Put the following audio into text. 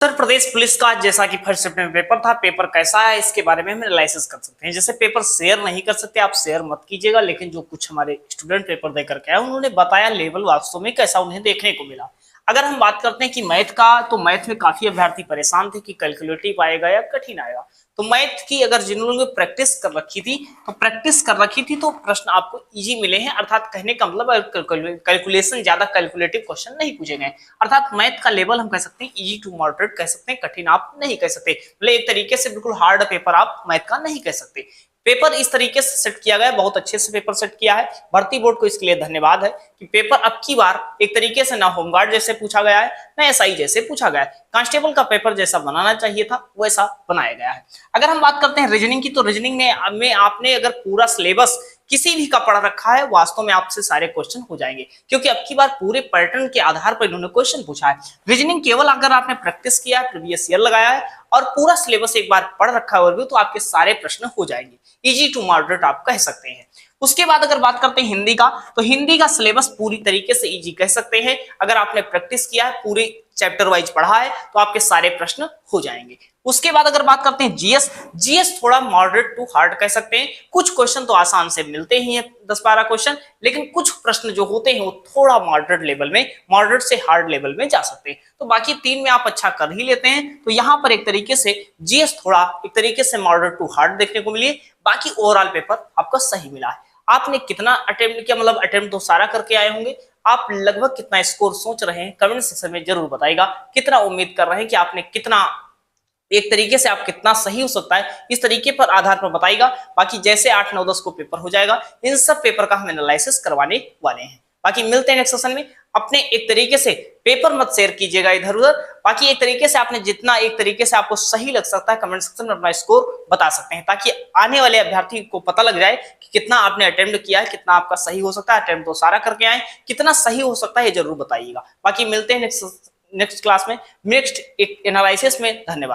Uttar Pradesh police का जैसा कि फर्स्ट शिफ्ट में पेपर था, पेपर कैसा है इसके बारे में हम एनालिसिस कर सकते हैं। जैसे पेपर शेयर नहीं कर सकते, आप शेयर मत कीजिएगा, लेकिन जो कुछ हमारे स्टूडेंट पेपर देकर के आए उन्होंने बताया लेवल वास्तव में कैसा उन्हें देखने को मिला। अगर हम बात करते हैं कि मैथ का, तो मैथ में काफी अभ्यर्थी परेशान थे कि कैलकुलेटिव आएगा या कठिन आएगा। तो मैथ की अगर जिन्होंने प्रैक्टिस कर रखी थी तो प्रश्न आपको इजी मिले हैं। अर्थात कहने का मतलब कैलकुलेशन, ज्यादा कैलकुलेटिव क्वेश्चन नहीं पूछे गए। अर्थात मैथ का लेवल हम कह सकते हैं इजी टू मॉडरेट कह सकते हैं, कठिन आप नहीं कह सकते। मतलब एक तरीके से बिल्कुल हार्ड पेपर आप मैथ का नहीं कह सकते। पेपर इस तरीके से सेट किया गया है, बहुत अच्छे से पेपर सेट किया है। भर्ती बोर्ड को इसके लिए धन्यवाद है कि पेपर अब की बार एक तरीके से ना होमगार्ड जैसे पूछा गया है, ना एसआई जैसे पूछा गया है। कांस्टेबल का पेपर जैसा बनाना चाहिए था वैसा बनाया गया है। अगर हम बात करते हैं रीजनिंग की, तो रीजनिंग में आपने अगर पूरा सिलेबस किसी भी का पढ़ रखा है, वास्तव में आपसे सारे क्वेश्चन हो जाएंगे, क्योंकि अब की बार पूरे पैटर्न के आधार पर इन्होंने क्वेश्चन पूछा है। रीजनिंग केवल अगर आपने प्रैक्टिस किया है, प्रीवियस ईयर लगाया है और पूरा सिलेबस एक बार पढ़ रखा है ओवरव्यू, तो आपके सारे प्रश्न हो जाएंगे। इजी टू मॉडरेट आप कह सकते हैं। उसके बाद अगर बात करते हैं हिंदी का, तो हिंदी का सिलेबस पूरी तरीके से इजी कह सकते हैं। अगर आपने प्रैक्टिस किया है, पूरे चैप्टर वाइज पढ़ा है, तो आपके सारे प्रश्न हो जाएंगे। उसके बाद अगर बात करते हैं जीएस थोड़ा मॉडरेट टू हार्ड कह सकते हैं। कुछ क्वेश्चन तो आसान से मिलते ही हैं, 10-12 क्वेश्चन, लेकिन कुछ प्रश्न जो होते हैं वो थोड़ा मॉडरेट लेवल में, मॉडरेट से हार्ड लेवल में जा सकते हैं। तो बाकी 3 में आप अच्छा कर ही लेते हैं, तो यहाँ पर एक तरीके से जीएस थोड़ा एक तरीके से मॉडरेट टू हार्ड देखने को मिली। बाकी ओवरऑल पेपर आपका सही मिला है। आपने कितना अटेम्प्ट किया, मतलब अटेम्प्ट तो सारा करके आए होंगे, आप लगभग कितना स्कोर सोच रहे हैं कमेंट सेक्शन में जरूर बताइएगा। कितना उम्मीद कर रहे हैं कि आपने कितना, एक तरीके से आप कितना सही हो सकता है, इस तरीके पर आधार पर बताइएगा। बाकी जैसे 8, 9, 10 को पेपर हो जाएगा, इन सब पेपर का हम एनालिसिस करवाने वाले हैं। बाकी मिलते हैं नेक्स्ट सेशन में। अपने एक तरीके से पेपर मत शेयर कीजिएगा इधर उधर। बाकी एक तरीके से आपने जितना एक तरीके से आपको सही लग सकता है, कमेंट सेक्शन में अपना स्कोर बता सकते हैं, ताकि आने वाले अभ्यर्थी को पता लग जाए कि कितना आपने अटेम्प्ट किया है, कितना आपका सही हो सकता है। अटेम्प्ट तो सारा करके आए, कितना सही हो सकता है ये जरूर बताइएगा। बाकी मिलते हैं नेक्स्ट क्लास में, नेक्स्ट एक एनालिसिस में। धन्यवाद।